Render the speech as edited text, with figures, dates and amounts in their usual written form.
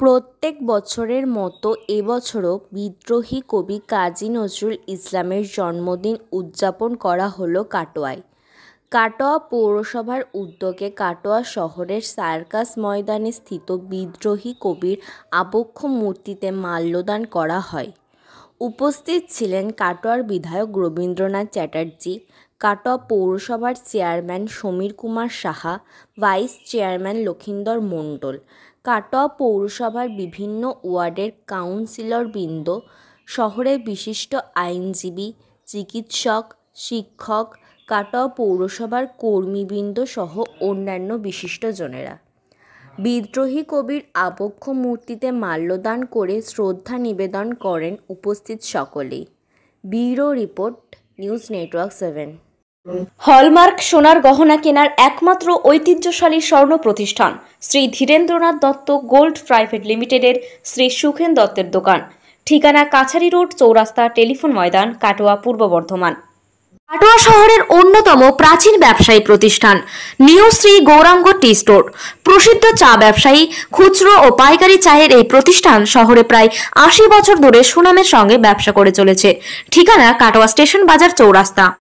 প্রত্যেক বছরের মতো এবছরও বিদ্রোহী কবি কাজী নজরুল ইসলামের জন্মদিন উদযাপন করা হলো কাটোয়ায়। কাটোয়া পৌরসভার উদ্যোগে কাটোয়া শহরের সার্কাস ময়দানে স্থিত বিদ্রোহী কবির আবক্ষ মূর্তিতে মাল্যদান করা হয়। উপস্থিত ছিলেন কাটোয়ার বিধায়ক রবীন্দ্রনাথ চ্যাটার্জি, কাটোয়া পৌরসভার chairman Samir Kumar Saha, vice chairman Lakhindar Mondal, Katwa পৌরসভার বিভিন্ন ওয়ার্ডের কাউন্সিলরবৃন্দ, শহরের বিশিষ্ট আইনজীবী, চিকিৎসক, শিক্ষক, কাটোয়া পৌরসভার কর্মীবৃন্দ সহ অন্যান্য বিশিষ্টজনেরা বিদ্রোহী কবির আবক্ষ মূর্তিতে মাল্যদান করে শ্রদ্ধা নিবেদন করেন উপস্থিত সকলেই। Bureau report, news network 7। Hallmark সোনার গহনা কেনার একমাত্র ঐতিহ্যশালী স্বর্ণ প্রতিষ্ঠান শ্রী ধীরেন্দ্রনাথ দত্ত গোল্ড প্রাইভেট লিমিটেডের শ্রী সুখেন দত্তের দোকান। ঠিকানা কাছারি রোড, চৌরাস্তা, টেলিফোন ময়দান, কাটোয়া, পূর্ব বর্ধমান। কাটোয়া শহরের অন্যতম প্রাচীন ব্যবসায়ী প্রতিষ্ঠান new Shri Gouranga tea store. প্রসিদ্ধ চা ব্যবসায়ী, খুচরো ও পাইকারি চায়ের এই প্রতিষ্ঠান শহরে প্রায় 80 বছর ধরে সুনামের সঙ্গে ব্যবসা করে চলেছে। ঠিকানা কাটোয়া স্টেশন বাজার, চৌরাস্তা।